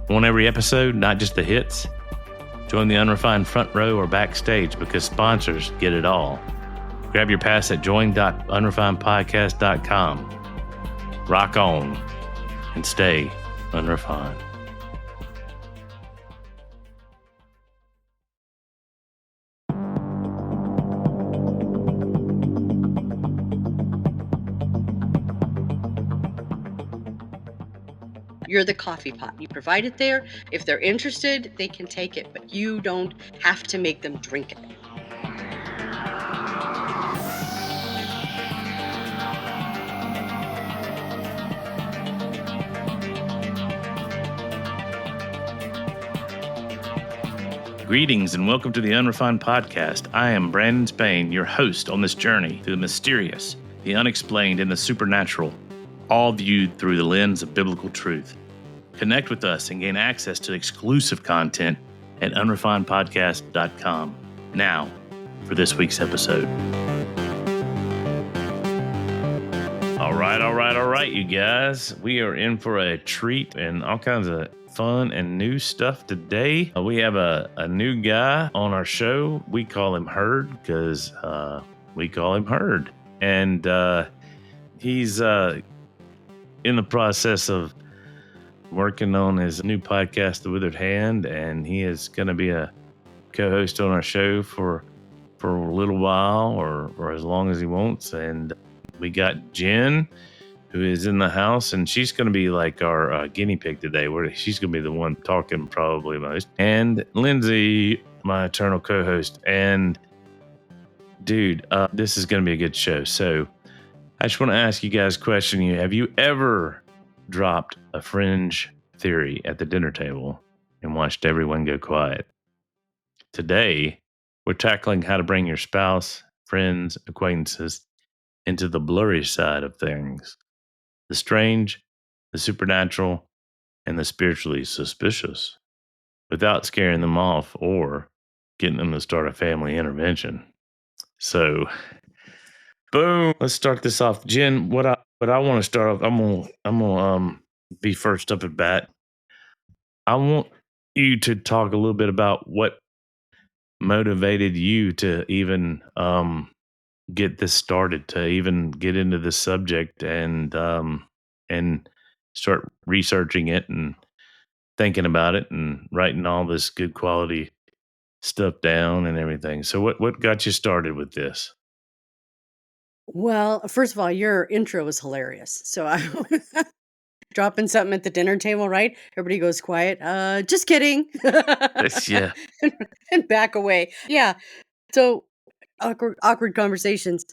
Want every episode, not just the hits? Join the unrefined front row or backstage because sponsors get it all. Grab your pass at join.unrefinedpodcast.com. Rock on and stay unrefined. You're the coffee pot. You provide it there. If they're interested, they can take it, but you don't have to make them drink it. Greetings and welcome to the Unrefined Podcast. I am Brandon Spain, your host on this journey through the mysterious, the unexplained, and the supernatural, all viewed through the lens of biblical truth. Connect with us and gain access to exclusive content at unrefinedpodcast.com. Now, for this week's episode. All right, you guys. We are in for a treat and all kinds of fun and new stuff today. We have a new guy on our show. We call him Herd because we call him Herd. And he's in the process of working on his new podcast, The Withered Hand, and he is going to be a co-host on our show for a little while or as long as he wants. And we got Jen, who is in the house, and she's going to be like our guinea pig today. She's going to be the one talking probably most. And Lindsay, my eternal co-host. And dude, this is going to be a good show. So I just want to ask you guys a question. Have you ever dropped a fringe theory at the dinner table and watched everyone go quiet? Today, we're tackling how to bring your spouse, friends, acquaintances into the blurry side of things. The strange, the supernatural, and the spiritually suspicious, without scaring them off or getting them to start a family intervention. So, boom, let's start this off. Jen, what I want to start off, I'm gonna be first up at bat. I want you to talk a little bit about what motivated you to even get this started, to even get into this subject and start researching it and thinking about it and writing all this good quality stuff down and everything. So what got you started with this? Well, first of all, your intro was hilarious. So I dropping something at the dinner table, right? Everybody goes quiet. Just kidding. Yeah. and back away. Yeah. So awkward conversations.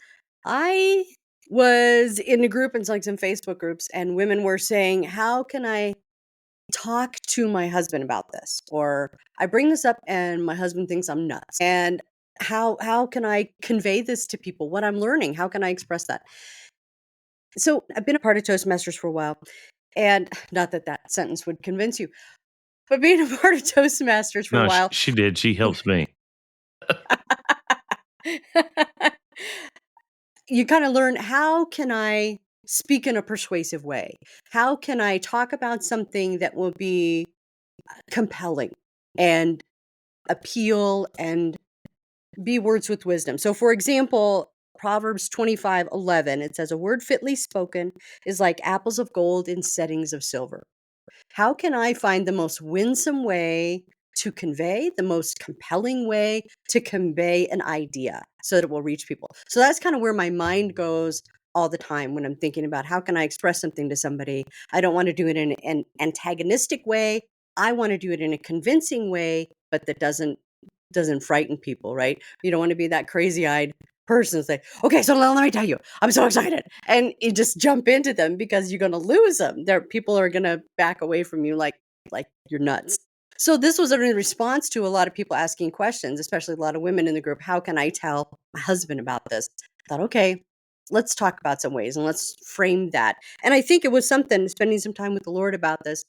I was in a group, and like some Facebook groups, and women were saying, how can I talk to my husband about this? Or I bring this up and my husband thinks I'm nuts. And how can I convey this to people? What I'm learning, how can I express that? So I've been a part of Toastmasters for a while, and not that sentence would convince you, but being a part of Toastmasters for a while. She did. She helps me. You kind of learn, how can I speak in a persuasive way? How can I talk about something that will be compelling and appeal and be words with wisdom? So, for example, Proverbs 25:11, it says, a word fitly spoken is like apples of gold in settings of silver. How can I find the most winsome way to convey, the most compelling way to convey an idea so that it will reach people? So that's kind of where my mind goes all the time when I'm thinking about how can I express something to somebody. I don't want to do it in an antagonistic way. I want to do it in a convincing way, but that doesn't frighten people, right? You don't want to be that crazy-eyed person say, okay, so let me tell you, I'm so excited. And you just jump into them because you're going to lose them. People are going to back away from you like you're nuts. So this was a response to a lot of people asking questions, especially a lot of women in the group. How can I tell my husband about this? I thought, okay, let's talk about some ways and let's frame that. And I think it was something, spending some time with the Lord about this.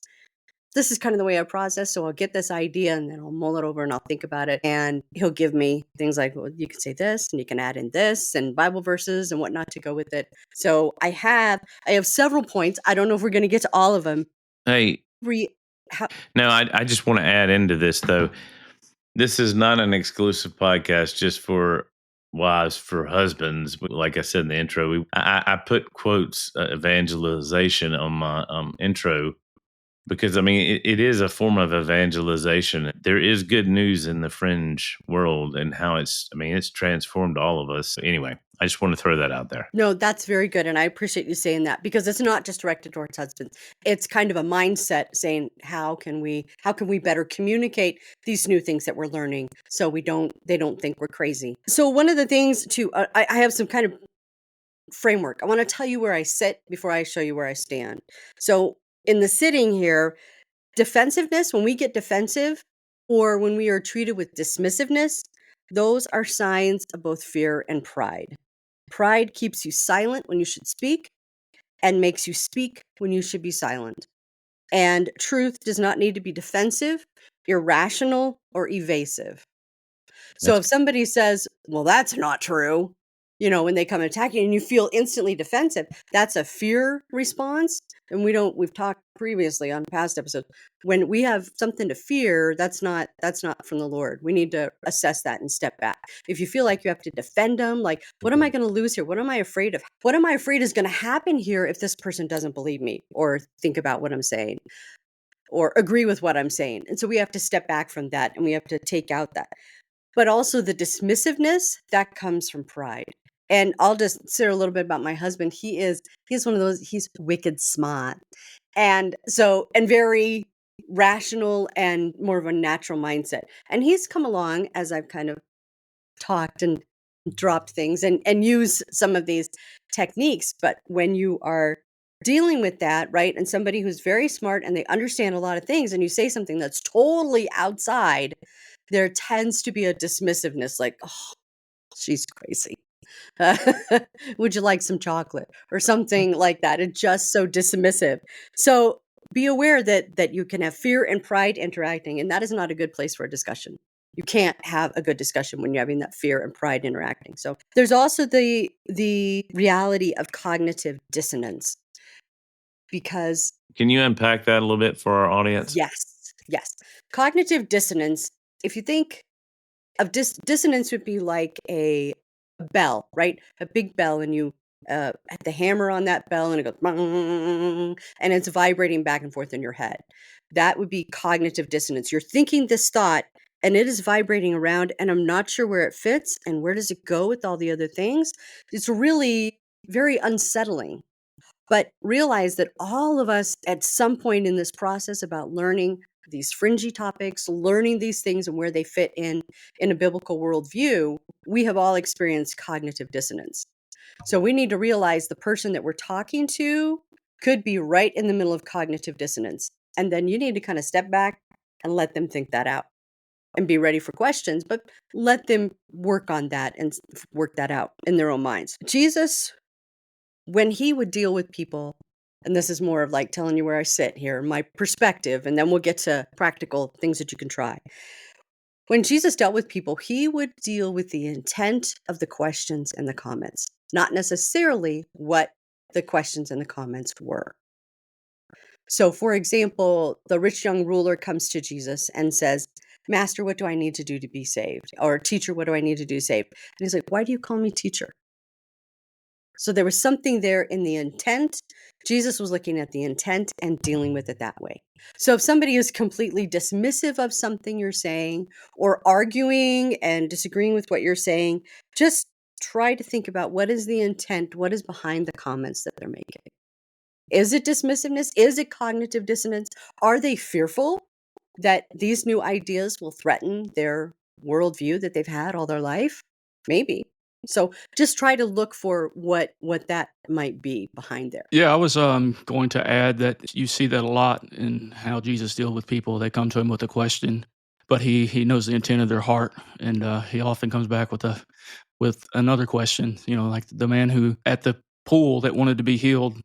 This is kind of the way I process. So I'll get this idea and then I'll mull it over and I'll think about it. And he'll give me things like, well, you can say this and you can add in this and Bible verses and whatnot to go with it. So I have several points. I don't know if we're going to get to all of them. Hey, How, No, I just want to add into this, though. This is not an exclusive podcast just for wives, for husbands. Like I said in the intro, I put quotes evangelization on my intro because, I mean, it is a form of evangelization. There is good news in the fringe world and how it's transformed all of us. Anyway, I just want to throw that out there. No, that's very good. And I appreciate you saying that, because it's not just directed towards husbands. It's kind of a mindset saying, how can we better communicate these new things that we're learning so they don't think we're crazy. So one of the things too, I have some kind of framework. I want to tell you where I sit before I show you where I stand. So in the sitting here, defensiveness, when we get defensive or when we are treated with dismissiveness, those are signs of both fear and pride. Pride keeps you silent when you should speak and makes you speak when you should be silent. And truth does not need to be defensive, irrational, or evasive. So if somebody says, well, that's not true, when they come and attack you and you feel instantly defensive, that's a fear response. And we've talked previously on past episodes, when we have something to fear, that's not from the Lord. We need to assess that and step back. If you feel like you have to defend them, like, what am I going to lose here? What am I afraid of? What am I afraid is going to happen here if this person doesn't believe me or think about what I'm saying or agree with what I'm saying? And so we have to step back from that and we have to take out that. But also the dismissiveness, that comes from pride. And I'll just say a little bit about my husband. He's one of those, he's wicked smart. And very rational and more of a natural mindset. And he's come along as I've kind of talked and dropped things and used some of these techniques. But when you are dealing with that, right, and somebody who's very smart and they understand a lot of things, and you say something that's totally outside, there tends to be a dismissiveness, like, oh, she's crazy. Would you like some chocolate or something like that? It's just so dismissive. So be aware that you can have fear and pride interacting, and that is not a good place for a discussion. You can't have a good discussion when you're having that fear and pride interacting. So there's also the reality of cognitive dissonance, because Can you unpack that a little bit for our audience? Yes. Cognitive dissonance, if you think of dissonance, would be like a bell, right? A big bell, and you have the hammer on that bell and it goes bang, and it's vibrating back and forth in your head. That would be cognitive dissonance. You're thinking this thought and it is vibrating around, and I'm not sure where it fits and where does it go with all the other things. It's really very unsettling. But realize that all of us at some point in this process about learning these fringy topics, learning these things and where they fit in a biblical worldview, we have all experienced cognitive dissonance. So we need to realize the person that we're talking to could be right in the middle of cognitive dissonance. And then you need to kind of step back and let them think that out and be ready for questions, but let them work on that and work that out in their own minds. Jesus, when he would deal with people, and this is more of like telling you where I sit here, my perspective, and then we'll get to practical things that you can try. When Jesus dealt with people, he would deal with the intent of the questions and the comments, not necessarily what the questions and the comments were. So, for example, the rich young ruler comes to Jesus and says, Master, what do I need to do to be saved? Or teacher, what do I need to do to be saved? And he's like, why do you call me teacher? So there was something there in the intent. Jesus was looking at the intent and dealing with it that way. So if somebody is completely dismissive of something you're saying or arguing and disagreeing with what you're saying, just try to think about what is the intent, what is behind the comments that they're making. Is it dismissiveness? Is it cognitive dissonance? Are they fearful that these new ideas will threaten their worldview that they've had all their life? Maybe. So just try to look for what that might be behind there. Yeah, I was going to add that you see that a lot in how Jesus deals with people. They come to him with a question, but he knows the intent of their heart, and he often comes back with another question. Like the man who at the pool that wanted to be healed.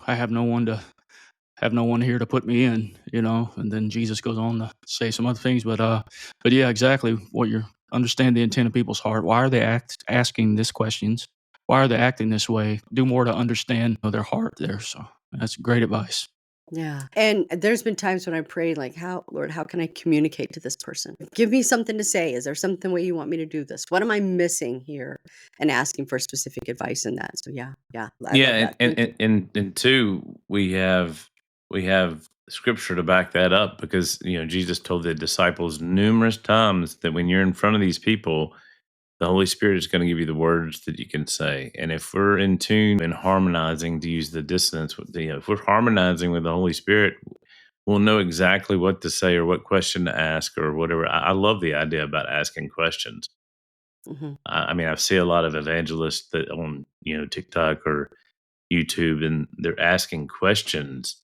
I have no one here to put me in. And then Jesus goes on to say some other things, but yeah, exactly what you're. Understand the intent of people's heart. Why are they asking these questions? Why are they acting this way? Do more to understand their heart there. So that's great advice. Yeah. And there's been times when I prayed, like, Lord, how can I communicate to this person? Give me something to say. Is there something way you want me to do this? What am I missing here? And asking for specific advice in that. So yeah, I love Yeah, that. Thank you. and two, we have scripture to back that up, because Jesus told the disciples numerous times that when you're in front of these people, the Holy Spirit is going to give you the words that you can say. And if we're in tune and harmonizing, to use the dissonance, if we're harmonizing with the Holy Spirit, we'll know exactly what to say or what question to ask or whatever. I love the idea about asking questions. Hmm. I mean, I see a lot of evangelists that on TikTok or YouTube, and they're asking questions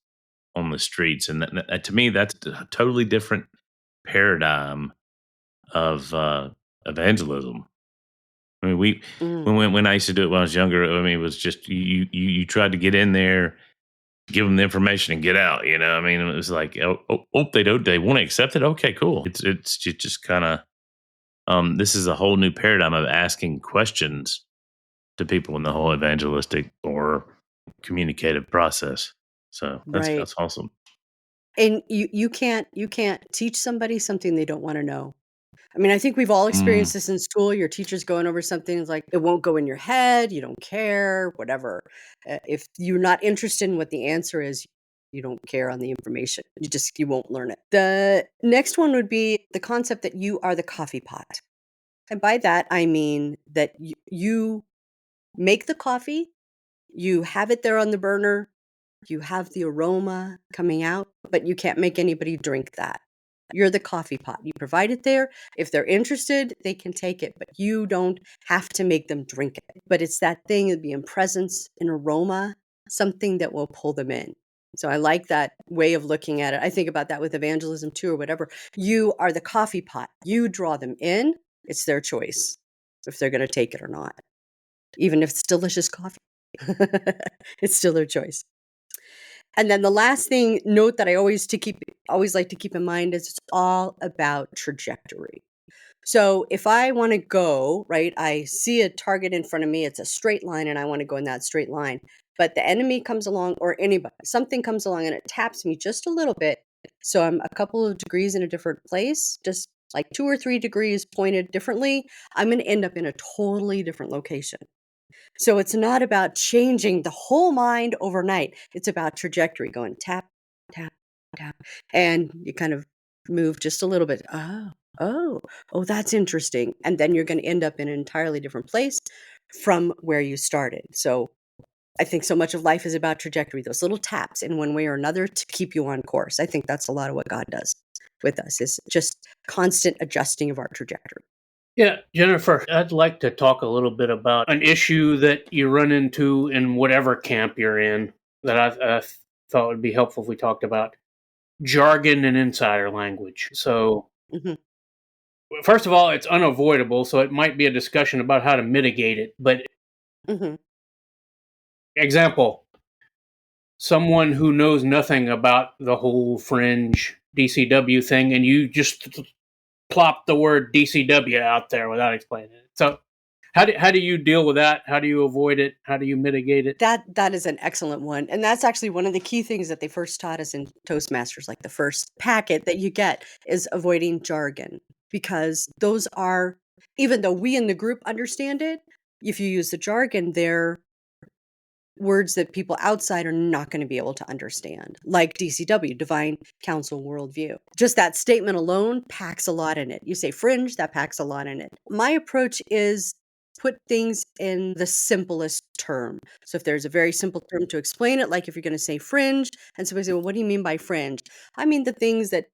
on the streets, and to me, that's a totally different paradigm of evangelism. I mean, Mm, when I used to do it when I was younger, I mean, it was just you tried to get in there, give them the information, and get out. I mean, it was like, they want to accept it. Okay, cool. It's just kind of this is a whole new paradigm of asking questions to people in the whole evangelistic or communicative process. So right. that's awesome. And you can't teach somebody something they don't want to know. I mean, I think we've all Mm, experienced this in school. Your teacher's going over something, it's like it won't go in your head, you don't care, whatever. If you're not interested in what the answer is, you don't care on the information. You won't learn it. The next one would be the concept that you are the coffee pot. And by that I mean that you make the coffee, you have it there on the burner, you have the aroma coming out, but you can't make anybody drink that. You're the coffee pot. You provide it there. If they're interested, they can take it, but you don't have to make them drink it. But it's that thing of being presence and aroma, something that will pull them in. So I like that way of looking at it. I think about that with evangelism too, or whatever. You are the coffee pot. You draw them in. It's their choice if they're going to take it or not. Even if it's delicious coffee, it's still their choice. And then the last thing note that I always like to keep in mind is it's all about trajectory. So if I want to go, right, I see a target in front of me, it's a straight line and I want to go in that straight line. But the enemy comes along or anybody, something comes along and it taps me just a little bit. So I'm a couple of degrees in a different place, just like 2 or 3 degrees pointed differently. I'm going to end up in a totally different location. So it's not about changing the whole mind overnight. It's about trajectory, going tap, tap, tap. And you kind of move just a little bit. Oh, that's interesting. And then you're going to end up in an entirely different place from where you started. So I think so much of life is about trajectory, those little taps in one way or another to keep you on course. I think that's a lot of what God does with us, is just constant adjusting of our trajectory. Yeah, Jennifer, I'd like to talk a little bit about an issue that you run into in whatever camp you're in that I thought would be helpful if we talked about jargon and insider language. So, Hmm. first of all, it's unavoidable, so it might be a discussion about how to mitigate it. But, Hmm. example, someone who knows nothing about the whole Fringe DCW thing, and you just plop the word DCW out there without explaining it. So, how do you deal with that? How do you avoid it? How do you mitigate it? That is an excellent one. And that's actually one of the key things that they first taught us in Toastmasters. Like the first packet that you get is avoiding jargon, because those are, even though we in the group understand it, if you use the jargon, they're words that people outside are not going to be able to understand, like DCW, divine counsel worldview. Just that statement alone packs a lot in it. You say fringe, that packs a lot in it. My approach is put things in the simplest term. So if there's a very simple term to explain it, like if you're going to say fringe, and somebody say, well, what do you mean by fringe? I mean the things that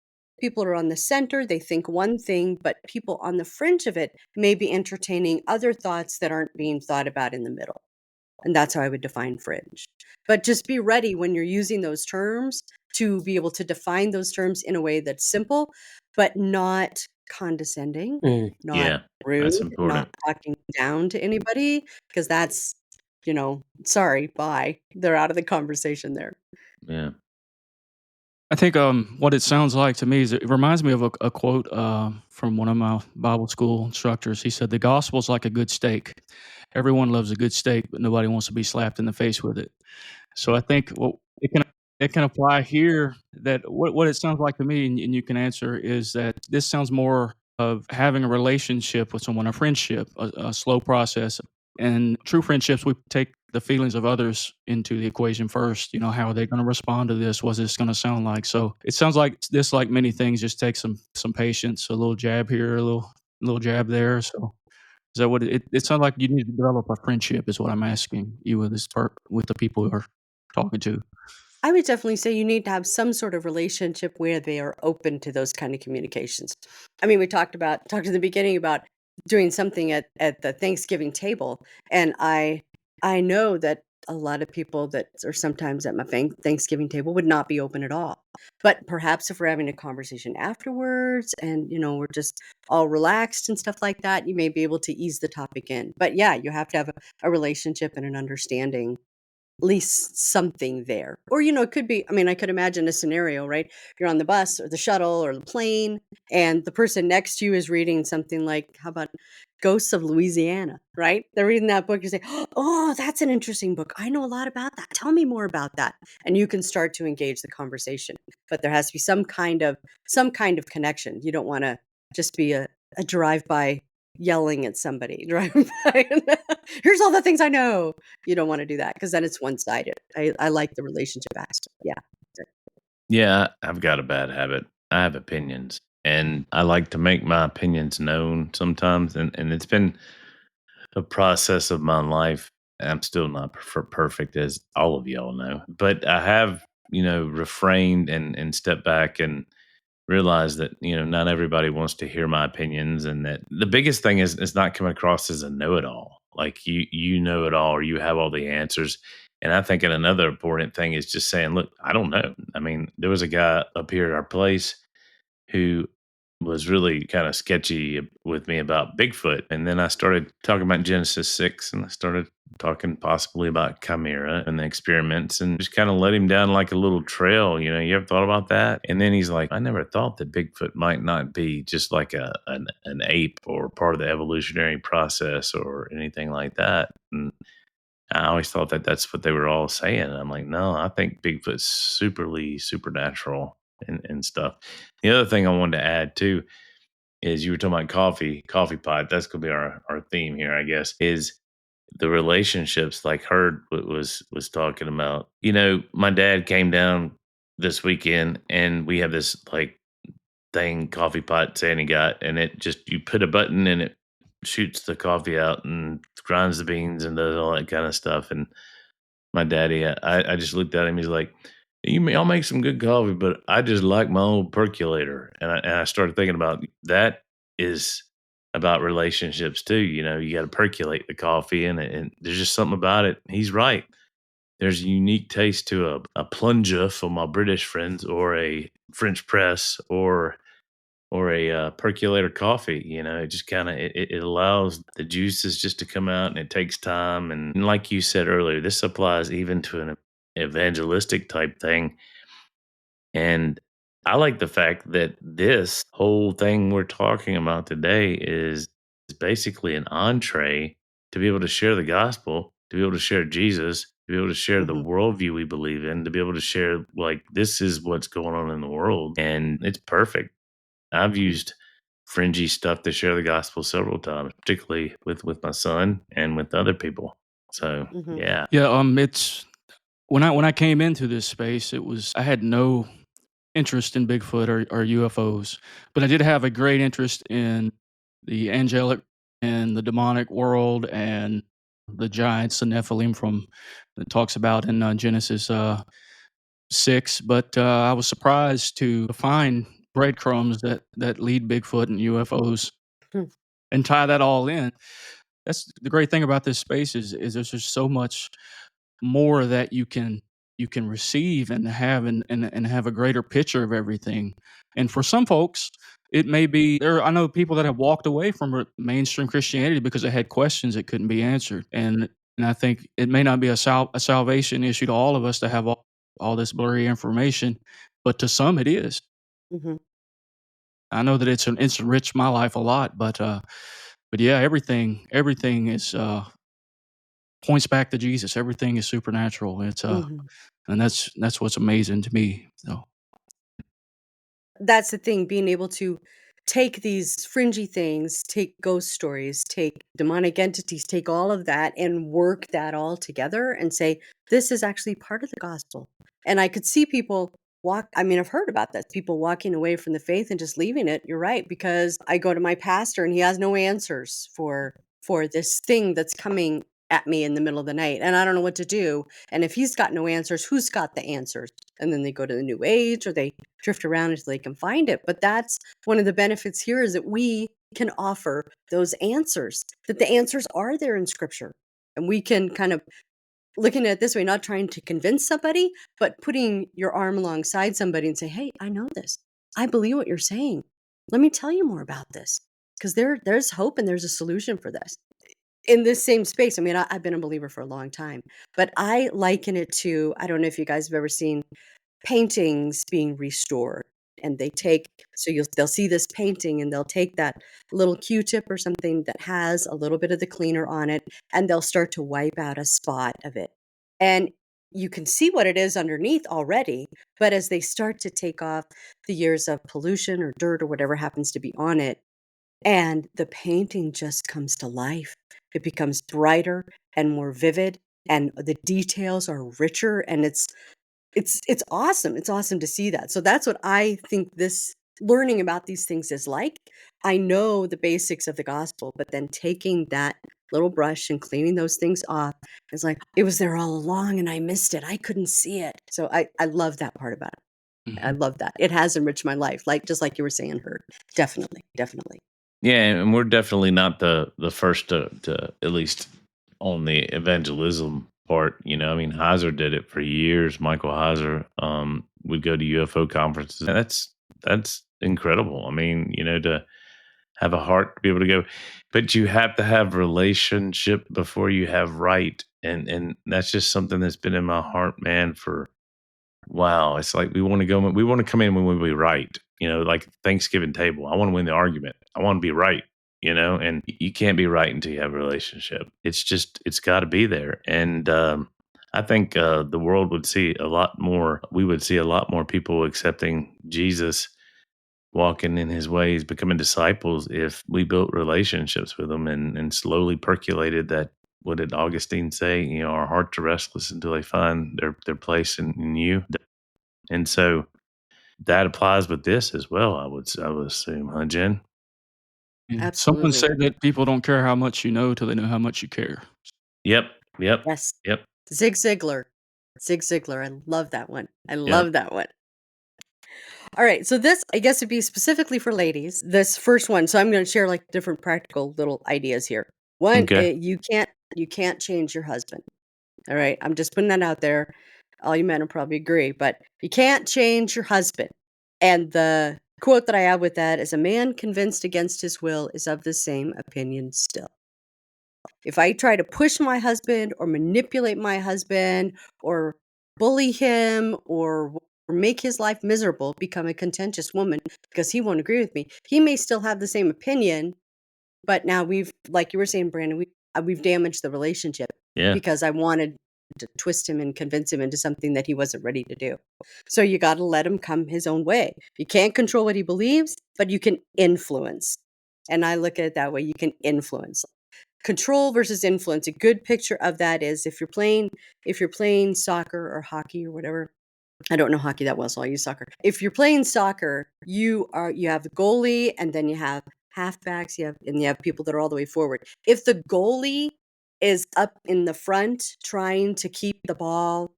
people are on the center, they think one thing, but people on the fringe of it may be entertaining other thoughts that aren't being thought about in the middle. And that's how I would define fringe. But just be ready when you're using those terms to be able to define those terms in a way that's simple, but not condescending, Mm. not yeah, rude, that's not important. talking down to anybody, because that's, sorry, bye. They're out of the conversation there. Yeah. I think what it sounds like to me is it reminds me of a quote from one of my Bible school instructors. He said, "The gospel's like a good steak. Everyone loves a good steak, but nobody wants to be slapped in the face with it." So I think it can it can apply here. That what it sounds like to me, and you can answer, is that this sounds more of having a relationship with someone, a friendship, a slow process. And true friendships, we take the feelings of others into the equation first. You know, how are they going to respond to this? What's this going to sound like? So it sounds like this, like many things, just takes some patience, a little jab here, a little jab there. So is that what it sounds like? You need to develop a friendship, is what I'm asking you with with the people you are talking to. I would definitely say you need to have some sort of relationship where they are open to those kind of communications. I mean, we talked in the beginning about doing something at the Thanksgiving table, and I know that a lot of people that are sometimes at my Thanksgiving table would not be open at all. But perhaps if we're having a conversation afterwards, and we're just all relaxed and stuff like that, you may be able to ease the topic in. But yeah, you have to have a relationship and an understanding, at least something there. Or, it could be, I mean, I could imagine a scenario, right? You're on the bus or the shuttle or the plane, and the person next to you is reading something like, how about Ghosts of Louisiana, right? They're reading that book. You say, oh, that's an interesting book. I know a lot about that. Tell me more about that. And you can start to engage the conversation. But there has to be some kind of connection. You don't want to just be a drive-by yelling at somebody driving by. Here's all the things I know. You don't want to do that, because then it's one-sided. I like the relationship aspect. Yeah. Yeah, I've got a bad habit. I have opinions, and I like to make my opinions known sometimes. And it's been a process of my life. I'm still not perfect, as all of y'all know, but I have, refrained and stepped back and realized that, not everybody wants to hear my opinions. And that the biggest thing is not coming across as a know-it-all. Like you know it all, or you have all the answers. And I think another important thing is just saying, look, I don't know. I mean, there was a guy up here at our place who was really kind of sketchy with me about Bigfoot. And then I started talking about Genesis 6, and I started talking possibly about Chimera and the experiments, and just kind of let him down like a little trail. You ever thought about that? And then he's like, I never thought that Bigfoot might not be just like an ape or part of the evolutionary process or anything like that. And I always thought that that's what they were all saying. And I'm like, no, I think Bigfoot's supernatural and stuff. The other thing I wanted to add too is you were talking about coffee pot. That's going to be our theme here, I guess, is the relationships. Like Herd was talking about. My dad came down this weekend, and we have this like thing, coffee pot Sandy got, and it just, you put a button and it shoots the coffee out and grinds the beans and does all that kind of stuff. And my daddy, I just looked at him. He's like, I'll make some good coffee, but I just like my old percolator. And I started thinking about that is about relationships too. You got to percolate the coffee, and there's just something about it. He's right. There's a unique taste to a plunger for my British friends, or a French press, or a percolator coffee. It just kind of it allows the juices just to come out, and it takes time. And like you said earlier, this applies even to an evangelistic type thing. And I like the fact that this whole thing we're talking about today is basically an entree to be able to share the gospel, to be able to share Jesus, to be able to share the Mhm. worldview we believe in, to be able to share, like, this is what's going on in the world. And it's perfect. I've used fringy stuff to share the gospel several times, particularly with my son and with other people. So Mhm. yeah. Yeah, it's when I came into this space, I had no interest in Bigfoot or UFOs, but I did have a great interest in the angelic and the demonic world, and the giants, the Nephilim from it talks about in Genesis 6. But I was surprised to find breadcrumbs that lead Bigfoot and UFOs Hmm. and tie that all in. That's the great thing about this space is there's just so much more that you can receive and have and have a greater picture of everything. And for some folks, it may be there. I know people that have walked away from mainstream Christianity because they had questions that couldn't be answered. And I think it may not be a salvation issue to all of us to have all this blurry information, but to some it is. Mhm. I know that it's enriched my life a lot, but yeah, everything is points back to Jesus. Everything is supernatural. It's Mhm. And that's what's amazing to me. So That's the thing, being able to take these fringy things, take ghost stories, take demonic entities, take all of that and work that all together and say, this is actually part of the gospel. And I could see people I've heard about that, people walking away from the faith and just leaving it. You're right, because I go to my pastor and he has no answers for this thing that's coming at me in the middle of the night, and I don't know what to do. And if he's got no answers, who's got the answers? And then they go to the New Age, or they drift around until they can find it. But that's one of the benefits here, is that we can offer those answers, that the answers are there in Scripture. And we can kind of, looking at it this way, not trying to convince somebody, but putting your arm alongside somebody and say, hey, I know this. I believe what you're saying. Let me tell you more about this, because there's hope and there's a solution for this. In this same space, I've been a believer for a long time, but I liken it to, I don't know if you guys have ever seen paintings being restored, and they'll see this painting and they'll take that little Q-tip or something that has a little bit of the cleaner on it, and they'll start to wipe out a spot of it. And you can see what it is underneath already, but as they start to take off the years of pollution or dirt or whatever happens to be on it, and the painting just comes to life. It becomes brighter and more vivid, and the details are richer, and it's awesome. It's awesome to see that. So that's what I think this learning about these things is like. I know the basics of the gospel, but then taking that little brush and cleaning those things off, it's like it was there all along and I missed it. I couldn't see it. So I love that part about it. I love that. It has enriched my life, just like you were saying, Hurt. Definitely. Yeah, and we're definitely not the first to at least on the evangelism part. Heiser did it for years. Michael Heiser would go to UFO conferences. That's incredible. To have a heart to be able to go, but you have to have relationship before you have right, and that's just something that's been in my heart, man, for wow. It's like we want to come in when we right, like Thanksgiving table. I want to win the argument. I want to be right, and you can't be right until you have a relationship. It's got to be there. And I think the world would see a lot more. We would see a lot more people accepting Jesus, walking in his ways, becoming disciples, if we built relationships with them and slowly percolated that. What did Augustine say? Our hearts are restless until they find their place in you. And so that applies with this as well, I would assume, huh, Jen? yeah. Someone Absolutely. said that people don't care how much you know till they know how much you care. Yep. Yes. Yep. Zig Ziglar. I love that one. All right. So this, I guess, would be specifically for ladies, this first one. So I'm going to share different practical little ideas here. One, Okay. you can't change your husband. All right. I'm just putting that out there. All you men will probably agree, but you can't change your husband. And the quote that I have with that is, a man convinced against his will is of the same opinion still. If I try to push my husband or manipulate my husband or bully him or make his life miserable, become a contentious woman because he won't agree with me, he may still have the same opinion, but now we've, like you were saying, Brandon, we've damaged the relationship. Yeah. Because I wanted to twist him and convince him into something that he wasn't ready to do. So you got to let him come his own way. You can't control what he believes, but you can influence. And I look at it that way. You can influence. Control versus influence. A good picture of that is if you're playing soccer or hockey or whatever. I don't know hockey that well, so I'll use soccer. If you're playing soccer, you have the goalie, and then you have halfbacks, you have people that are all the way forward. If the goalie is up in the front trying to keep the ball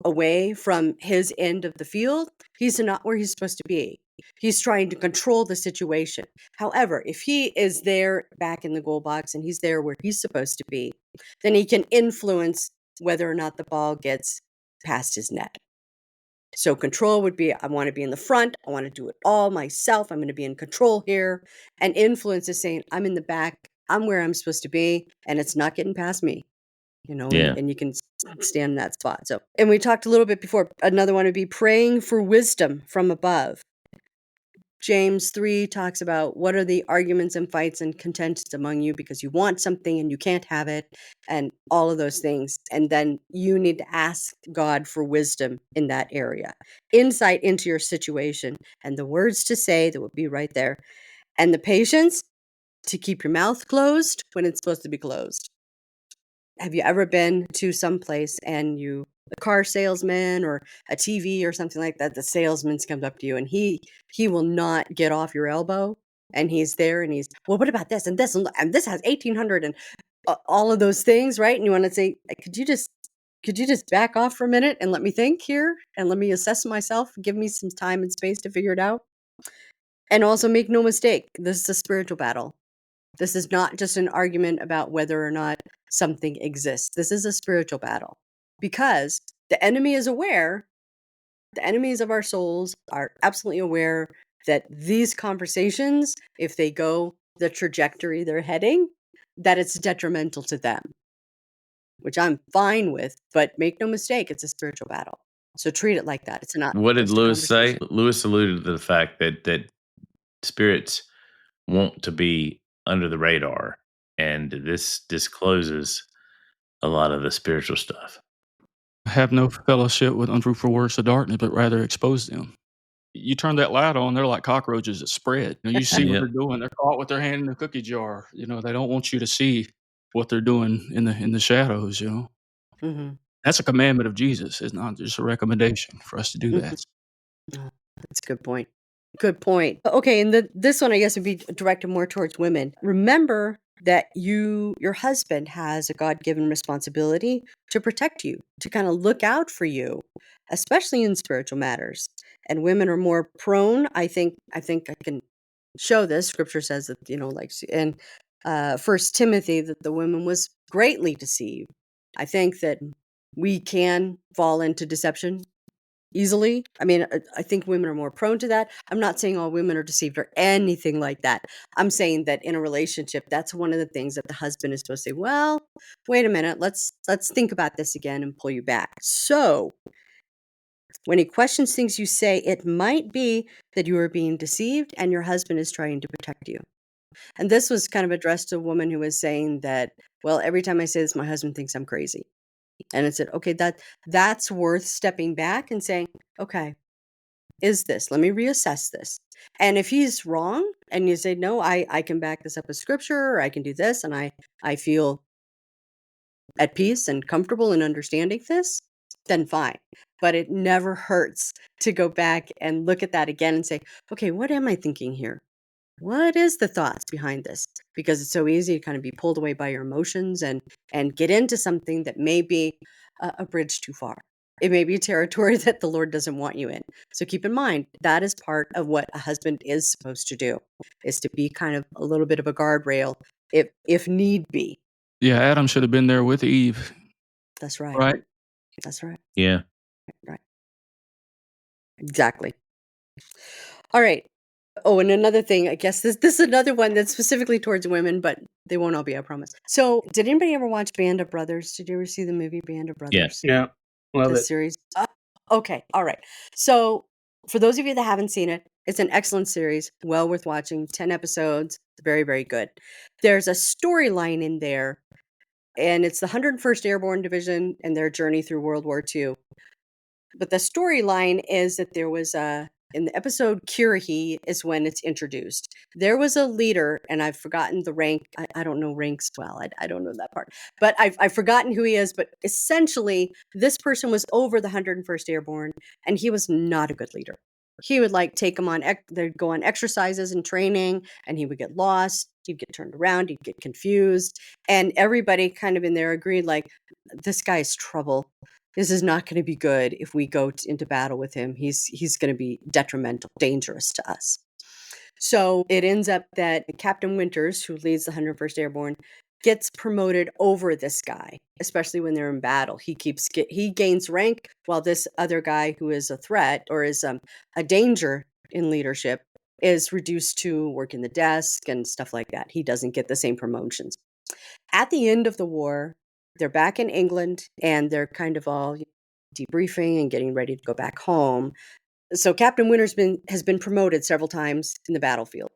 away from his end of the field, he's not where he's supposed to be. He's trying to control the situation. However, if he is there back in the goal box and he's there where he's supposed to be, then he can influence whether or not the ball gets past his net. So control would be, I want to be in the front. I want to do it all myself. I'm going to be in control here. And influence is saying, I'm in the back. I'm where I'm supposed to be, and it's not getting past me. Yeah. And you can stand in that spot. So, and we talked a little bit before. Another one would be praying for wisdom from above. James 3 talks about what are the arguments and fights and contentions among you because you want something and you can't have it, and all of those things. And then you need to ask God for wisdom in that area, insight into your situation, and the words to say that would be right there, and the patience to keep your mouth closed when it's supposed to be closed. Have you ever been to some place and a car salesman or a TV or something like that, the salesman comes up to you and he will not get off your elbow, and he's there and he's, well, what about this and this and this has 1800 and all of those things, right? And you want to say, could you just back off for a minute and let me think here and let me assess myself, give me some time and space to figure it out? And also make no mistake, this is a spiritual battle. This is not just an argument about whether or not something exists. This is a spiritual battle because the enemy is aware, the enemies of our souls are absolutely aware that these conversations, if they go the trajectory they're heading, that it's detrimental to them, which I'm fine with, but make no mistake, it's a spiritual battle. So treat it like that. It's not What did just a Lewis say? conversation. Lewis alluded to the fact that spirits want to be under the radar, and this discloses a lot of the spiritual stuff. Have no fellowship with unfruitful works of darkness, but rather expose them. You turn that light on, they're like cockroaches that spread. You see what Yep. they're doing. They're caught with their hand in the cookie jar. They don't want you to see what they're doing in the shadows. Mm-hmm. That's a commandment of Jesus. It's not just a recommendation for us to do that. Oh, that's a good point. Good point. Okay, and this one I guess would be directed more towards women. Remember that your husband has a God-given responsibility to protect you, to kind of look out for you, especially in spiritual matters. And women are more prone. I think I can show this. Scripture says that, like in 1 Timothy, that the woman was greatly deceived. I think that we can fall into deception easily. I mean, I think women are more prone to that. I'm not saying all women are deceived or anything like that. I'm saying that in a relationship, that's one of the things that the husband is supposed to say, well, wait a minute, let's think about this again and pull you back. So when he questions things you say, it might be that you are being deceived and your husband is trying to protect you. And this was kind of addressed to a woman who was saying that, well, every time I say this, my husband thinks I'm crazy. And it said, okay, that's worth stepping back and saying, okay, is this? Let me reassess this. And if he's wrong and you say, no, I can back this up with scripture, or I can do this, and I feel at peace and comfortable in understanding this, then fine. But it never hurts to go back and look at that again and say, okay, what am I thinking here? What is the thoughts behind this? Because it's so easy to kind of be pulled away by your emotions and get into something that may be a bridge too far. It may be a territory that the Lord doesn't want you in. So keep in mind, that is part of what a husband is supposed to do, is to be kind of a little bit of a guardrail if need be. Yeah, Adam should have been there with Eve. That's right. Right? That's right. Yeah. Right. Exactly. All right. Oh, and another thing, I guess this is another one that's specifically towards women, but they won't all be, I promise. So, did anybody ever watch Band of Brothers? Did you ever see the movie Band of Brothers? Yeah. Love The it. series? Okay, all right. So, for those of you that haven't seen it, it's an excellent series, well worth watching. 10 episodes, very, very good. There's a storyline in there, and it's the 101st Airborne Division and their journey through World War II. But the storyline is that there was in the episode Kirahi is when it's introduced. There was a leader, and I've forgotten the rank. I don't know ranks well. I don't know that part. But I've forgotten who he is. But essentially, this person was over the 101st Airborne, and he was not a good leader. He would take them on, they'd go on exercises and training, and he would get lost. He'd get turned around. He'd get confused. And everybody kind of in there agreed, this guy's trouble. This is not going to be good if we go into battle with him. He's going to be detrimental, dangerous to us. So it ends up that Captain Winters, who leads the 101st Airborne, gets promoted over this guy, especially when they're in battle. He gains rank while this other guy who is a threat or is a danger in leadership is reduced to working the desk and stuff like that. He doesn't get the same promotions. At the end of the war, they're back in England and they're kind of all debriefing and getting ready to go back home. So Captain Winter's has been promoted several times in the battlefield.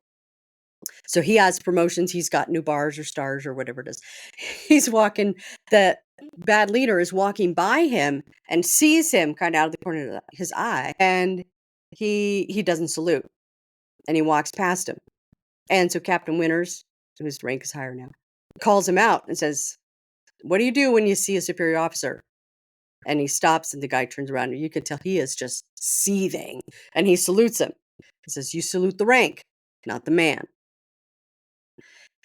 So he has promotions. He's got new bars or stars or whatever it is. He's walking. The bad leader is walking by him and sees him kind of out of the corner of his eye, and he doesn't salute, and he walks past him. And so Captain Winters, whose rank is higher now, calls him out and says, "What do you do when you see a superior officer?" And he stops, and the guy turns around, and you can tell he is just seething, and he salutes him. He says, "You salute the rank, not the man."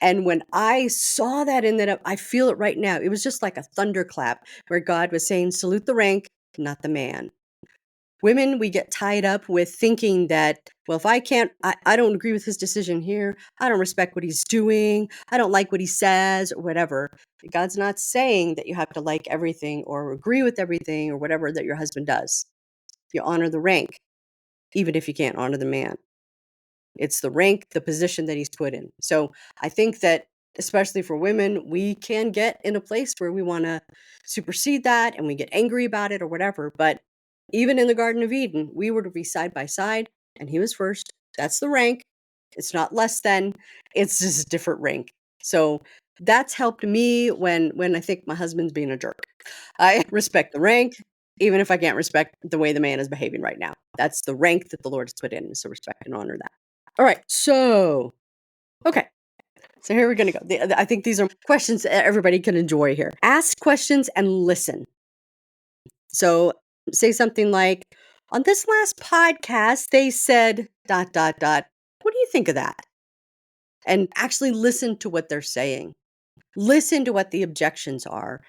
And when I saw that in that, I feel it right now. It was just like a thunderclap where God was saying, salute the rank, not the man. Women, we get tied up with thinking that, well, if I don't agree with his decision here, I don't respect what he's doing, I don't like what he says, or whatever. God's not saying that you have to like everything or agree with everything or whatever that your husband does. You honor the rank, even if you can't honor the man. It's the rank, the position that he's put in. So I think that, especially for women, we can get in a place where we want to supersede that and we get angry about it or whatever. But even in the Garden of Eden, we were to be side by side, and he was first. That's the rank. It's not less than. It's just a different rank. So that's helped me when I think my husband's being a jerk. I respect the rank, even if I can't respect the way the man is behaving right now. That's the rank that the Lord has put in, so respect and honor that. All right, so here we're going to go. I think these are questions that everybody can enjoy here. Ask questions and listen. So say something like, on this last podcast, they said ... What do you think of that? And actually listen to what they're saying. Listen to what the objections are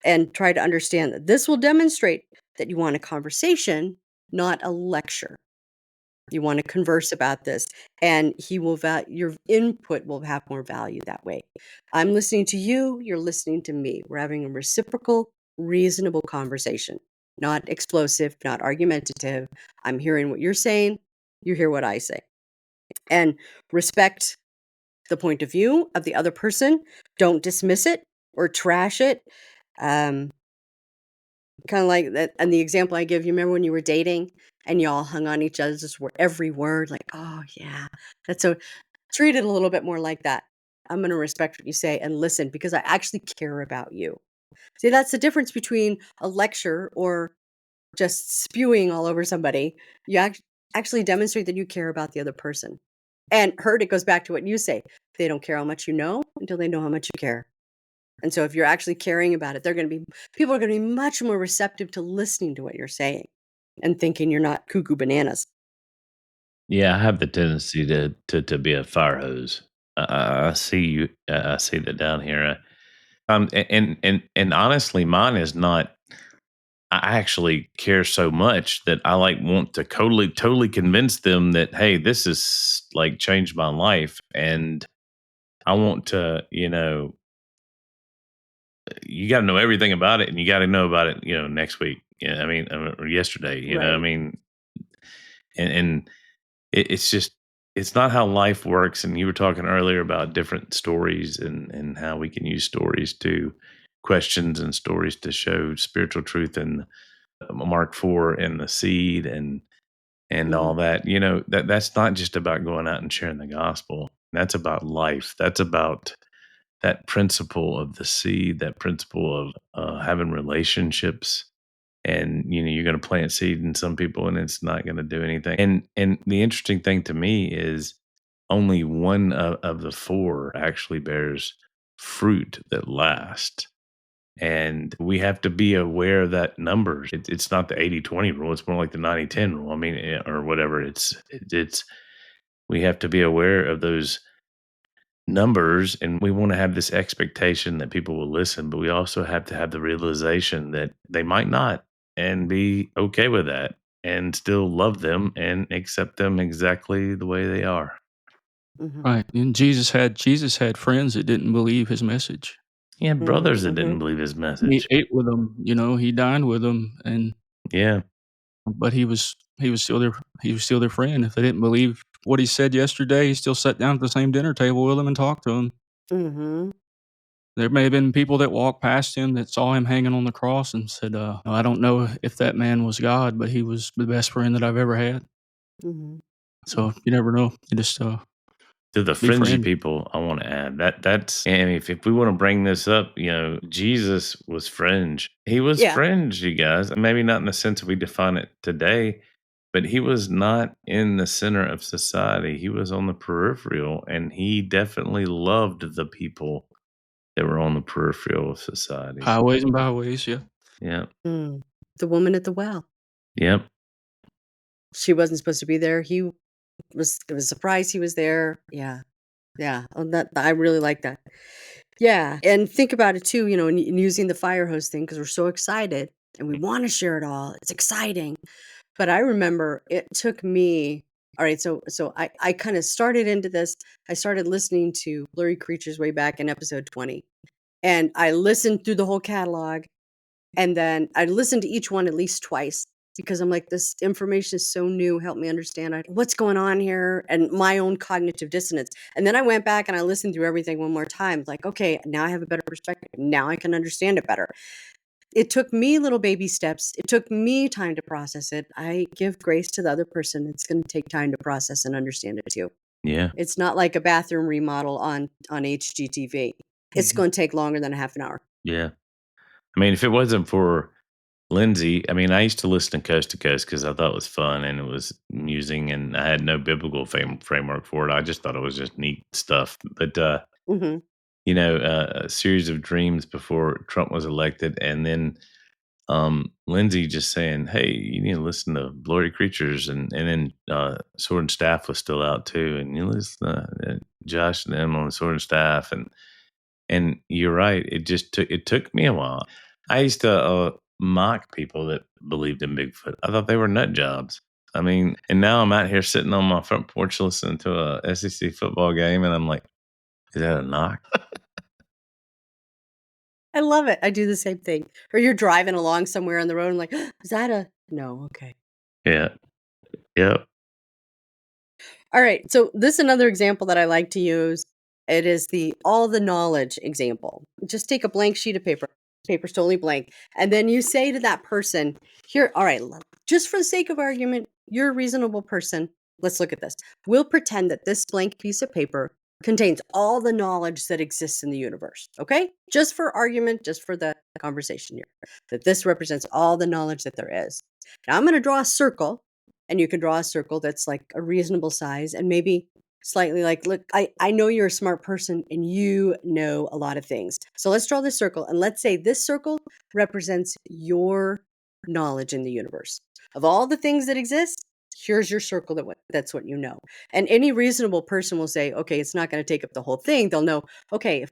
and try to understand that this will demonstrate that you want a conversation, not a lecture. You want to converse about this, and your input will have more value that way. I'm listening to you, you're listening to me. We're having a reciprocal, reasonable conversation, not explosive, not argumentative. I'm hearing what you're saying, you hear what I say. And respect the point of view of the other person. Don't dismiss it or trash it. Kind of like that. And the example I give, you remember when you were dating and y'all hung on each other's every word, like, oh yeah, that's so. Treat it a little bit more like that. I'm going to respect what you say and listen because I actually care about you. See, that's the difference between a lecture or just spewing all over somebody. You actually demonstrate that you care about the other person. And it goes back to what you say. They don't care how much you know until they know how much you care. And so if you're actually caring about it, people are going to be much more receptive to listening to what you're saying and thinking you're not cuckoo bananas. Yeah, I have the tendency to be a fire hose. I see you. I see that down here. And honestly, mine is not. I actually care so much that I want to totally convince them that, hey, this is changed my life, and I want to, you got to know everything about it, and you got to know about it, next week. Yeah, I mean, or yesterday. You know, I Right. mean, and it's just it's not how life works. And you were talking earlier about different stories and how we can use stories to questions and stories to show spiritual truth and Mark 4 and the seed and all that. That's not just about going out and sharing the gospel. That's about life. That's about that principle of the seed, that principle of having relationships. And you're going to plant seed in some people and it's not going to do anything. And the interesting thing to me is only one of the four actually bears fruit that lasts. And we have to be aware of that numbers. It's not the 80-20 rule. It's more like the 90-10 rule. I mean, or whatever. It's we have to be aware of those numbers, and we want to have this expectation that people will listen, but we also have to have the realization that they might not, and be okay with that and still love them and accept them exactly the way they are. Mm-hmm. Right. And Jesus had friends that didn't believe his message. He had brothers that Mm-hmm. didn't believe his He message. ate with them, he dined with them, Yeah. but he was still their friend. If they didn't believe what he said yesterday, he still sat down at the same dinner table with them and talked to them. Mm-hmm. There may have been people that walked past him that saw him hanging on the cross and said, I don't know if that man was God, but he was the best friend that I've ever had. Mm-hmm. So you never know. You just To the be fringy friend. people, I want to add that's, and if we want to bring this up, Jesus was fringe. He was Yeah. fringe, you guys. Maybe not in the sense we define it today, but he was not in the center of society. He was on the peripheral, and he definitely loved the people that were on the peripheral of society. Highways and byways, yeah. Yeah. Mm. The woman at the well. Yep. She wasn't supposed to be there. It was a surprise he was there. Yeah. Yeah. Oh, I really like that. Yeah. And think about it too, and using the fire hose thing, because we're so excited and we want to share it all. It's exciting. But I remember it took me, all right, so I kind of started into this. I started listening to Blurry Creatures way back in episode 20. And I listened through the whole catalog. And then I listened to each one at least twice, because I'm like, this information is so new. Help me understand what's going on here and my own cognitive dissonance. And then I went back and I listened through everything one more time. Like, okay, now I have a better perspective. Now I can understand it better. It took me little baby steps. It took me time to process it. I give grace to the other person. It's going to take time to process and understand it too. Yeah. It's not like a bathroom remodel on HGTV. It's going to take longer than a half an hour. Yeah. I mean, if it wasn't for Lindsay, I mean, I used to listen to Coast because I thought it was fun and it was amusing, and I had no biblical framework for it. I just thought it was just neat stuff. But, Mm-hmm. a series of dreams before Trump was elected, and then Lindsay just saying, "Hey, you need to listen to Blurry Creatures," and then Sword and Staff was still out too, and you listen to Josh and them on the Sword and Staff, and you're right. It took me a while. I used to mock people that believed in Bigfoot. I thought they were nut jobs. I mean, and now I'm out here sitting on my front porch listening to a SEC football game, and I'm like, is that a knock? I love it. I do the same thing. Or you're driving along somewhere on the road and like, is that a no? Okay. Yeah. Yep. All right. So this is another example that I like to use. It is the all the knowledge example. Just take a blank sheet of paper. Paper's totally blank. And then you say to that person, here, all right, just for the sake of argument, you're a reasonable person. Let's look at this. We'll pretend that this blank piece of paper contains all the knowledge that exists in the universe. Okay? Just for argument, just for the conversation here. That this represents all the knowledge that there is. Now I'm going to draw a circle, and you can draw a circle that's like a reasonable size and maybe slightly like, look, I know you're a smart person and you know a lot of things. So let's draw this circle, and let's say this circle represents your knowledge in the universe. Of all the things that exist, here's your circle that's what you know. And any reasonable person will say, okay, it's not going to take up the whole thing. They'll know, okay, if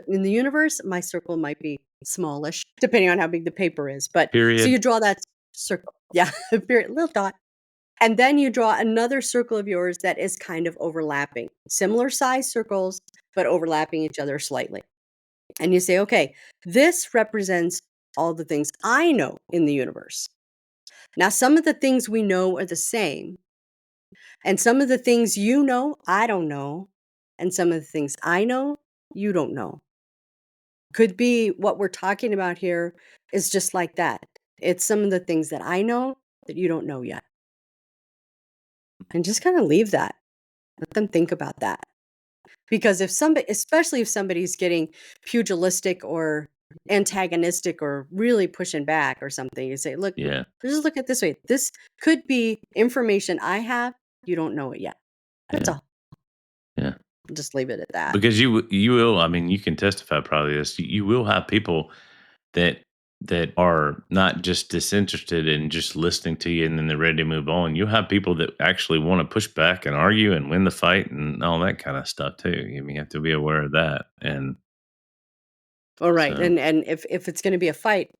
in the universe, my circle might be smallish, depending on how big the paper is. But Period. so you draw that circle. Yeah, period, little dot. And then you draw another circle of yours that is kind of overlapping. Similar size circles, but overlapping each other slightly. And you say, okay, this represents all the things I know in the universe. Now, some of the things we know are the same. And some of the things you know, I don't know. And some of the things I know, you don't know. Could be what we're talking about here is just like that. It's some of the things that I know that you don't know yet. And just kind of leave that. Let them think about that. Because especially if somebody's getting pugilistic or antagonistic or really pushing back or something, you say, look, Yeah. just look at it this way. This could be information I have. You don't know it yet. That's all. Yeah. Just leave it at that. Because you will, I mean, you can testify probably this. You will have people that are not just disinterested in just listening to you and then they're ready to move on. You'll have people that actually want to push back and argue and win the fight and all that kind of stuff too. I mean, you have to be aware of that. And all right. so- And if it's going to be a fight,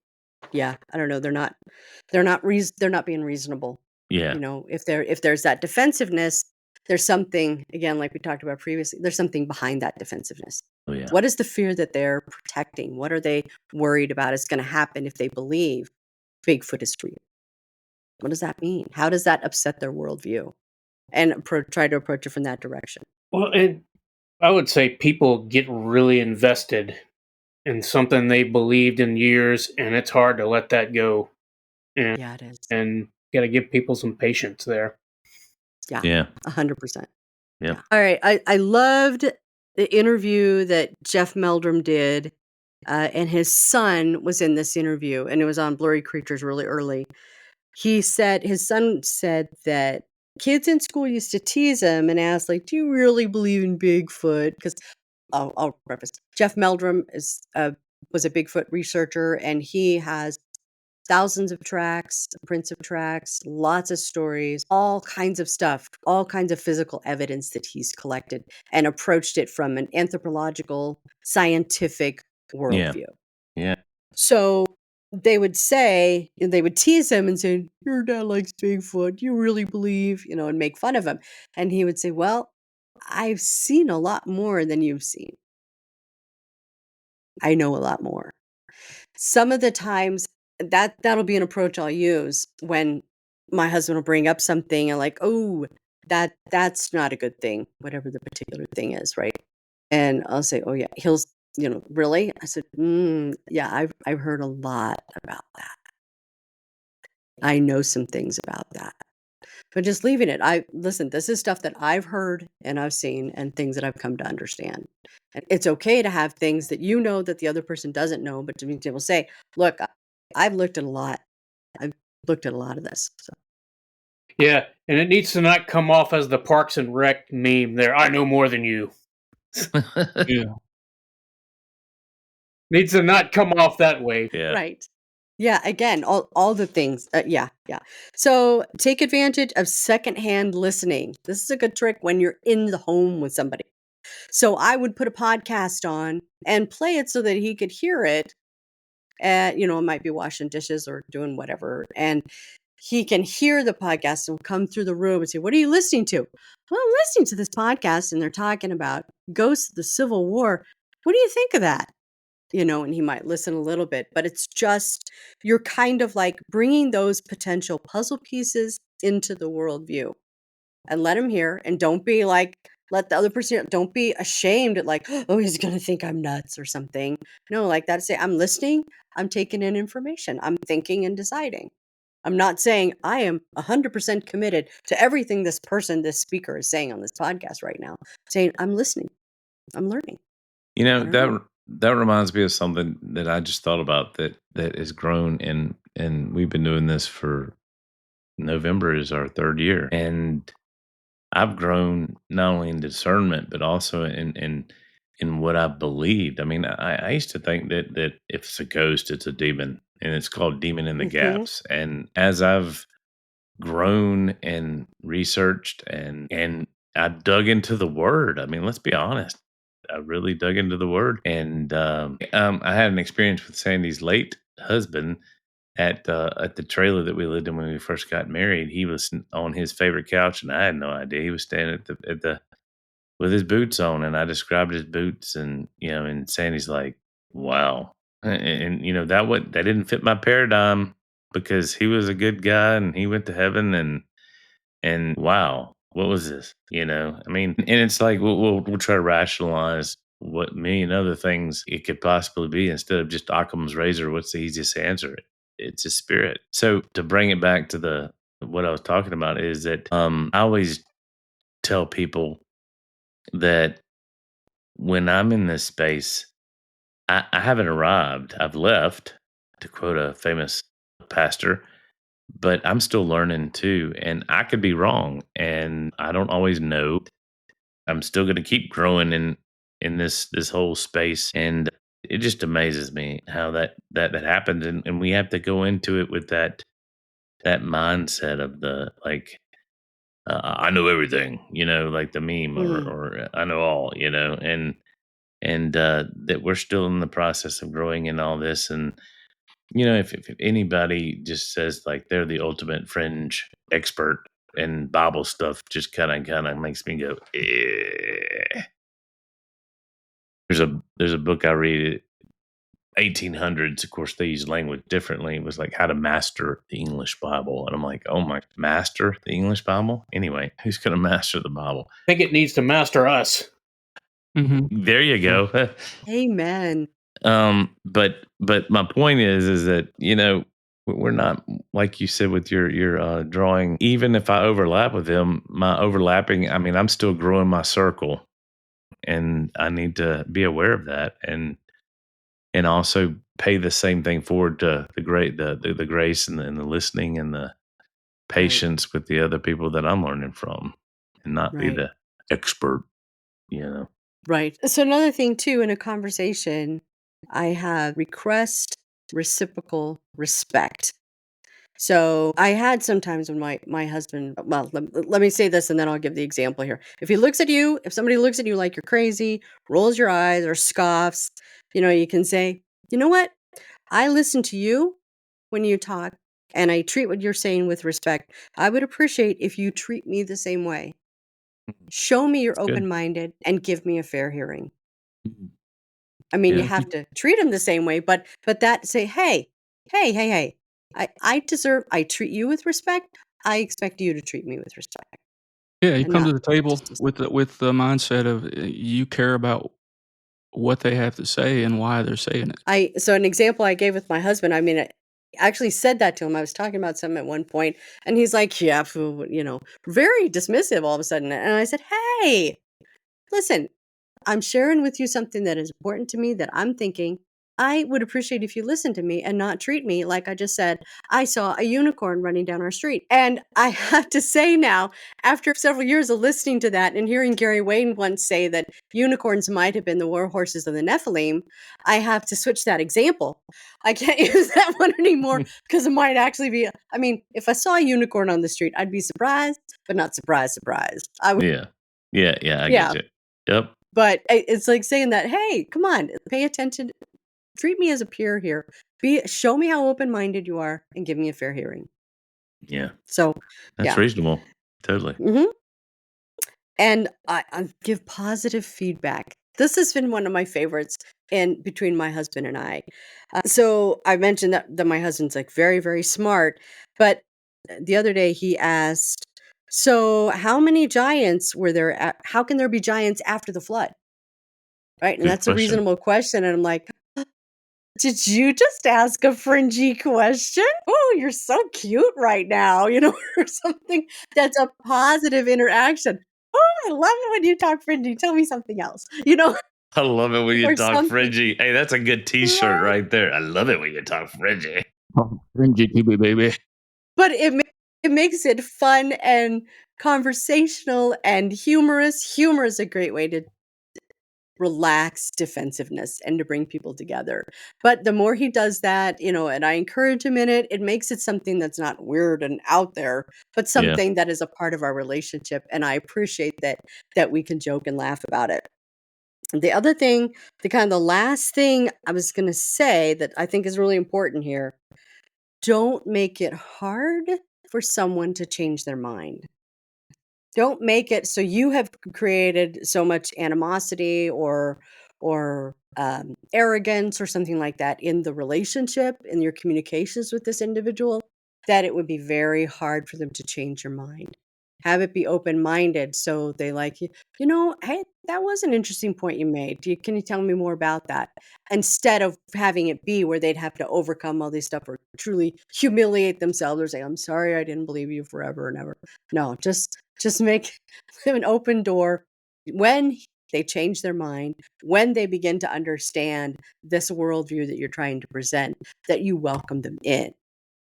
yeah, I don't know. They're not being reasonable. yeah. You know, if there's that defensiveness, there's something, again, like we talked about previously, there's something behind that defensiveness. Oh, yeah. What is the fear that they're protecting? What are they worried about is going to happen if they believe Bigfoot is real? What does that mean? How does that upset their worldview? And try to approach it from that direction. Well, and I would say people get really invested and something they believed in years, and it's hard to let that go. And, Yeah, it is. and got to give people some patience there. Yeah. 100%. Yep. Yeah. All right. I loved the interview that Jeff Meldrum did, and his son was in this interview, and it was on Blurry Creatures really early. His son said that kids in school used to tease him and ask, like, do you really believe in Bigfoot? Because I'll preface, Jeff Meldrum was a Bigfoot researcher, and he has thousands of tracks, prints of tracks, lots of stories, all kinds of stuff, all kinds of physical evidence that he's collected, and approached it from an anthropological, scientific worldview. Yeah. So they would tease him and say, your dad likes Bigfoot. You really believe, and make fun of him. And he would say, well, I've seen a lot more than you've seen. I know a lot more. Some of the times that'll be an approach I'll use when my husband will bring up something and like, oh, that's not a good thing, whatever the particular thing is, right? And I'll say, oh yeah, he'll, really? I said, yeah, I've heard a lot about that. I know some things about that. But just leaving it, listen, this is stuff that I've heard and I've seen and things that I've come to understand. And it's okay to have things that that the other person doesn't know, but to be able to say, look, I've looked at a lot. I've looked at a lot of this. So. Yeah, and it needs to not come off as the Parks and Rec meme there. I know more than you. Yeah. Needs to not come off that way. Yeah. Right. Yeah, again, all the things. Yeah. So take advantage of secondhand listening. This is a good trick when you're in the home with somebody. So I would put a podcast on and play it so that he could hear it. It might be washing dishes or doing whatever. And he can hear the podcast and come through the room and say, what are you listening to? Well, I'm listening to this podcast and they're talking about ghosts of the Civil War. What do you think of that? And he might listen a little bit, but it's just, you're kind of like bringing those potential puzzle pieces into the worldview and let him hear. And don't be like, let the other person, don't be ashamed at like, oh, he's going to think I'm nuts or something. No, like that. Say, I'm listening. I'm taking in information. I'm thinking and deciding. I'm not saying I am 100% committed to everything this speaker is saying on this podcast right now. Saying I'm listening. I'm learning. That reminds me of something that I just thought about that has grown, and we've been doing this for November is our 3rd year, and I've grown not only in discernment but also in what I believed. I mean, I used to think that if it's a ghost, it's a demon, and it's called demon in the gaps. And as I've grown and researched and I dug into the word, I mean, let's be honest. I really dug into the word, and I had an experience with Sandy's late husband at the trailer that we lived in when we first got married. He was on his favorite couch, and I had no idea. He was standing at the with his boots on, and I described his boots, and and Sandy's like, "Wow," and that didn't fit my paradigm because he was a good guy and he went to heaven, and wow. What was this? I mean, and it's like we'll try to rationalize what million other things it could possibly be instead of just Occam's razor. What's the easiest answer? It's a spirit. So to bring it back to what I was talking about is that I always tell people that when I'm in this space, I haven't arrived. I've left, to quote a famous pastor. But I'm still learning too, and I could be wrong, and I don't always know. I'm still going to keep growing in this whole space, and it just amazes me how that happens, and we have to go into it with that mindset of the like, I know everything, like the meme, or I know all, and that we're still in the process of growing in all this, and if anybody just says like they're the ultimate fringe expert in Bible stuff, just kind of makes me go, eh. There's a book I read, 1800s. Of course, they use language differently. It was like how to master the English Bible, and I'm like, oh my, master the English Bible? Anyway, who's going to master the Bible? I think it needs to master us. Mm-hmm. There you go. Amen. But my point is that, you know, we're not, like you said with your drawing. Even if I overlap with them, my overlapping, I mean, I'm still growing my circle, and I need to be aware of that, and also pay the same thing forward to the grace and the listening and the patience with the other people that I'm learning from, and not be Right. the expert, you know. Right. So another thing too, in a conversation, I have request, reciprocal, respect. So I had sometimes when my husband, well, let me say this and then I'll give the example here. If somebody looks at you like you're crazy, rolls your eyes or scoffs, you can say, you know what? I listen to you when you talk and I treat what you're saying with respect. I would appreciate if you treat me the same way. Show me you're That's good. open-minded and give me a fair hearing. Mhm. I mean, you Yeah. have to treat him the same way, but that say, hey, I treat you with respect. I expect you to treat me with respect. Yeah, you And come not to the table just with the mindset of you care about what they have to say and why they're saying it. So an example I gave with my husband, I mean, I actually said that to him. I was talking about something at one point, and he's like, yeah, very dismissive all of a sudden. And I said, hey, listen, I'm sharing with you something that is important to me that I'm thinking. I would appreciate if you listen to me and not treat me like I just said. I saw a unicorn running down our street. And I have to say now, after several years of listening to that and hearing Gary Wayne once say that unicorns might have been the war horses of the Nephilim, I have to switch that example. I can't use that one anymore because it might actually be, I mean, if I saw a unicorn on the street, I'd be surprised, but not surprised. I would, Yeah. Yeah. I yeah. get you. Yep. But it's like saying that, hey, come on, pay attention. Treat me as a peer here. Show me how open-minded you are and give me a fair hearing. Yeah. So, That's yeah. reasonable. Totally. hmm And I give positive feedback. This has been one of my favorites between my husband and I. So I mentioned that my husband's like very, very smart. But the other day he asked, so how many giants were there? How can there be giants after the flood? Right. And Good that's a question. reasonable question. And I'm like, did you just ask a fringy question? Oh, you're so cute right now, or something that's a positive interaction. Oh, I love it when you talk fringy. Tell me something else, I love it when you or talk something. fringy. Hey, that's a good T-shirt Right? right there. I love it when you talk fringy. Fringy TV, baby. But it makes it fun and conversational and humorous. Humor is a great way to relax defensiveness and to bring people together. But the more he does that, and I encourage him in it, it makes it something that's not weird and out there, but Yeah. something that is a part of our relationship. And I appreciate that we can joke and laugh about it. The other thing, the last thing I was going to say that I think is really important here, don't make it hard for someone to change their mind. Don't make it so you have created so much animosity or arrogance or something like that in the relationship, in your communications with this individual, that it would be very hard for them to change your mind. Have it be open-minded so they like you. Hey, that was an interesting point you made. Can you tell me more about that? Instead of having it be where they'd have to overcome all this stuff or truly humiliate themselves or say, I'm sorry, I didn't believe you forever and ever. No, just make them an open door when they change their mind, when they begin to understand this worldview that you're trying to present, that you welcome them in,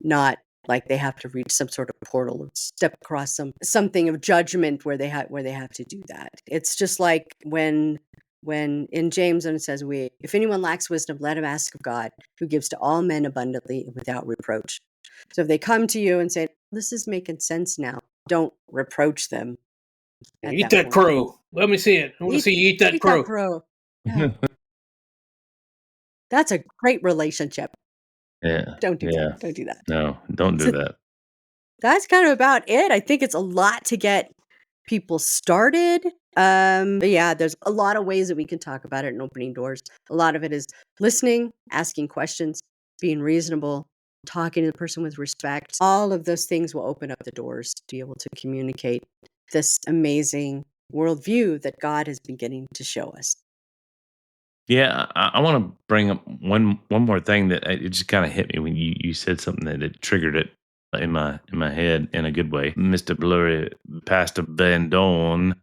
not like they have to reach some sort of portal or step across something of judgment where they have to do that. It's just like when in James, when it says, if anyone lacks wisdom, let him ask of God, who gives to all men abundantly and without reproach. So if they come to you and say, this is making sense now, don't reproach them. Eat that point. crow. Let me see it. I want to see you eat that crow. Yeah. That's a great relationship. Yeah. Don't do Yeah. that. Don't do that. No, don't do that. That's kind of about it. I think it's a lot to get people started. But yeah, there's a lot of ways that we can talk about it and opening doors. A lot of it is listening, asking questions, being reasonable, talking to the person with respect. All of those things will open up the doors to be able to communicate this amazing worldview that God is beginning to show us. Yeah, I want to bring up one more thing that it just kind of hit me when you said something that it triggered it in my head in a good way. Mr. Blurry, Pastor Bandon.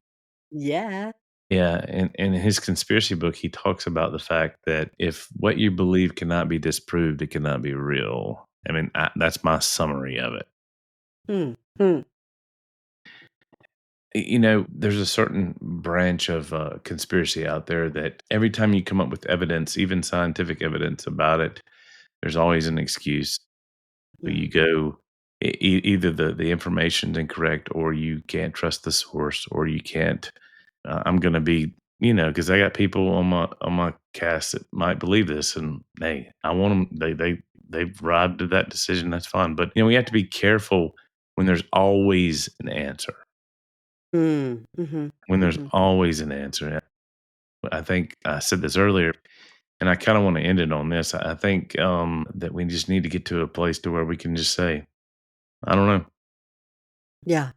Yeah. Yeah, and in his conspiracy book, he talks about the fact that if what you believe cannot be disproved, it cannot be real. I mean, that's my summary of it. Hmm. There's a certain branch of conspiracy out there that every time you come up with evidence, even scientific evidence about it, there's always an excuse. So Yeah. you go, either the information's incorrect, or you can't trust the source, or you can't. I'm going to be, because I got people on my cast that might believe this, and hey, I want them. They've arrived at that decision. That's fine, but we have to be careful when there's always an answer. Mm-hmm. When there's always an answer. I think I said this earlier, and I kind of want to end it on this. I think that we just need to get to a place to where we can just say, I don't know. Yeah,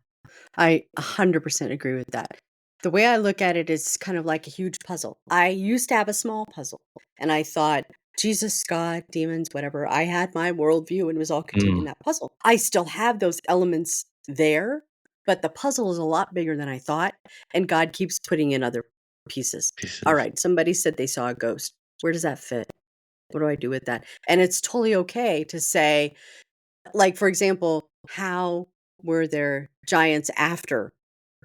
I 100% agree with that. The way I look at it is kind of like a huge puzzle. I used to have a small puzzle, and I thought, Jesus, God, demons, whatever. I had my worldview and it was all contained in that puzzle. I still have those elements there, but the puzzle is a lot bigger than I thought, and God keeps putting in other pieces. All right, somebody said they saw a ghost. Where does that fit? What do I do with that? And it's totally okay to say, like, for example, how were there giants after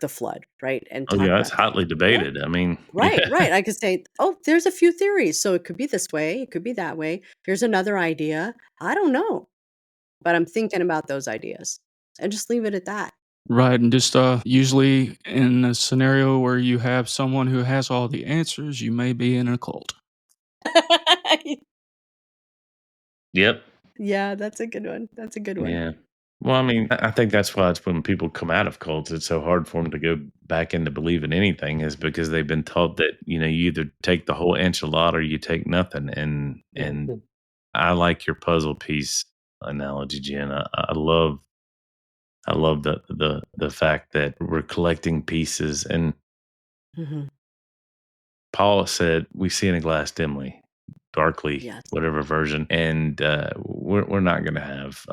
the flood, right? And Oh talk yeah, it's about that. hotly Yeah, debated. I mean, right, yeah, right. I could say, oh, there's a few theories. So it could be this way, it could be that way. Here's another idea. I don't know, but I'm thinking about those ideas and just leave it at that. Right, and just usually in a scenario where you have someone who has all the answers, you may be in a cult. yep, Yeah, that's a good one. That's a good one. yeah. Well, I mean, I think that's why it's when people come out of cults, it's so hard for them to go back into believing anything, is because they've been taught that you either take the whole enchilada or you take nothing. And Mhm. I like your puzzle piece analogy, Jen. I love the fact that we're collecting pieces. And Mhm. Paul said, "We see in a glass dimly, darkly, Yes. whatever version." And we're not going to have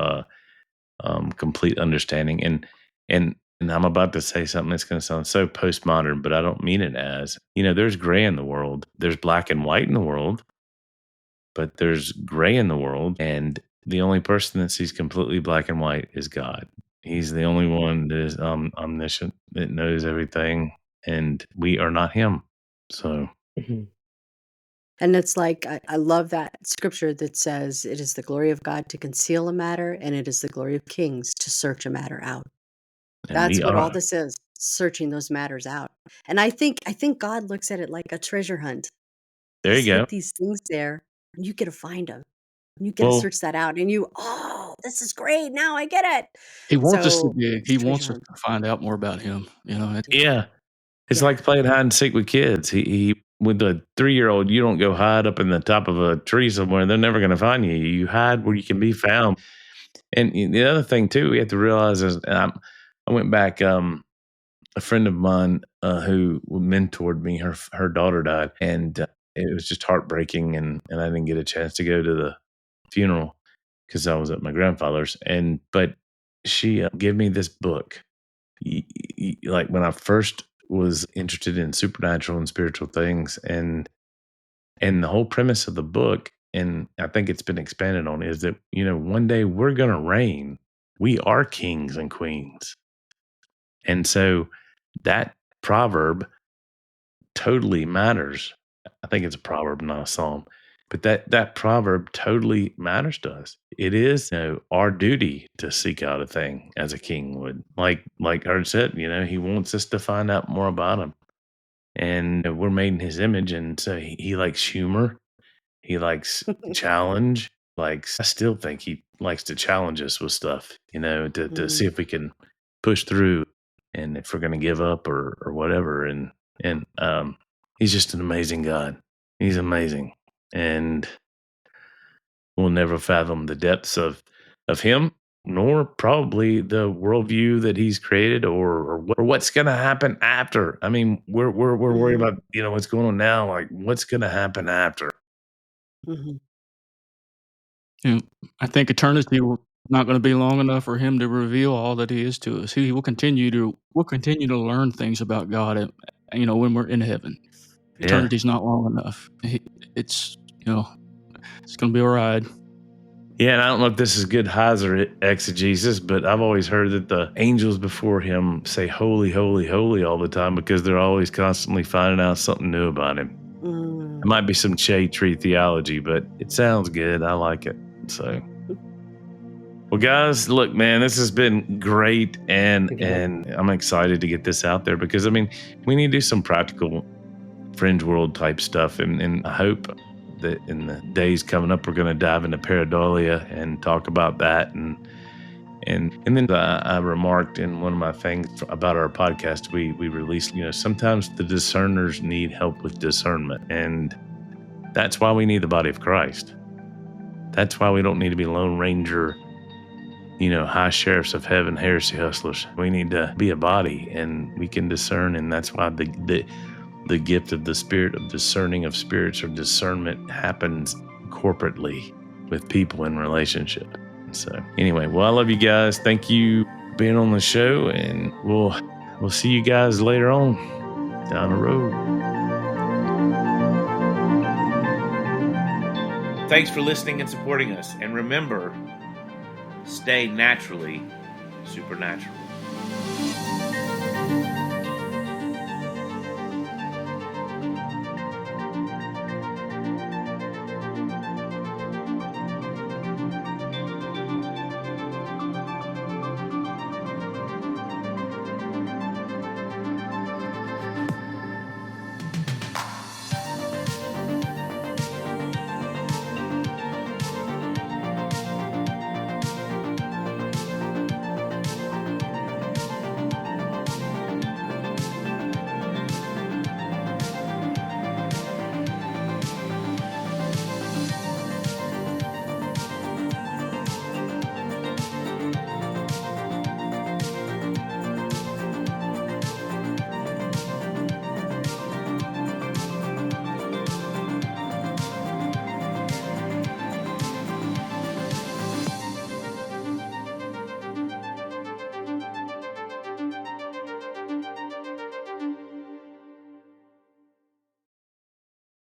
complete understanding. And I'm about to say something that's going to sound so postmodern, but I don't mean it as. There's gray in the world. There's black and white in the world, but there's gray in the world, and the only person that sees completely black and white is God. He's the only one that is omniscient, that knows everything, and we are not him. So, Mhm. And it's like, I love that scripture that says, it is the glory of God to conceal a matter, and it is the glory of kings to search a matter out. and That's we what all are. this is, searching those matters out. And I think God looks at it like a treasure hunt. There He's you go. hid these things there, and you get to find them. You get to Well, search that out, and oh, this is great. Now I get it. He wants us to So dig. it's He a treasure wants us hunt. to find out more about him. Yeah. yeah, it's Yeah. like playing hide and seek with kids. He with the 3-year-old, you don't go hide up in the top of a tree somewhere. They're never going to find you. You hide where you can be found. And the other thing too, we have to realize is, I went back. A friend of mine who mentored me, her daughter died, and it was just heartbreaking. And I didn't get a chance to go to the funeral because I was at my grandfather's. But she gave me this book. Like when I first was interested in supernatural and spiritual things, and the whole premise of the book, and I think it's been expanded on, is that one day we're going to reign. We are kings and queens, and so that proverb totally matters. I think it's a proverb, not a psalm. But that proverb totally matters to us. It is our duty to seek out a thing as a king would. Like Herd said, he wants us to find out more about him. And we're made in his image. And so he likes humor. He likes challenge. I still think he likes to challenge us with stuff, to see if we can push through, and if we're going to give up or whatever. And he's just an amazing God. He's amazing. And we'll never fathom the depths of him. nor probably the worldview that he's created or what's going to happen after. I mean, we're worried Mhm. about, what's going on now. Like, what's going to happen after? Mhm. You know, I think eternity will not going to be long enough for him to reveal all that he is to us. We'll continue to learn things about God, when we're in heaven. Yeah. Eternity's not long enough. It's it's going to be a ride. Yeah, and I don't know if this is good Heiser exegesis, but I've always heard that the angels before him say holy, holy, holy all the time because they're always constantly finding out something new about him. Mm. It might be some shade tree theology, but it sounds good. I like it. So, well, guys, look, man, this has been great, and I'm excited to get this out there because, I mean, we need to do some practical fringe world type stuff, and I hope that in the days coming up, we're going to dive into pareidolia and talk about that, and then I remarked in one of my things about our podcast we released, sometimes the discerners need help with discernment, and that's why we need the body of Christ. That's why we don't need to be Lone Ranger, high sheriffs of heaven, heresy hustlers. We need to be a body, and we can discern, and that's why the gift of the spirit of discerning of spirits or discernment happens corporately with people in relationship. So anyway, well, I love you guys. Thank you for being on the show, and we'll see you guys later on down the road. Thanks for listening and supporting us. And remember, stay naturally supernatural.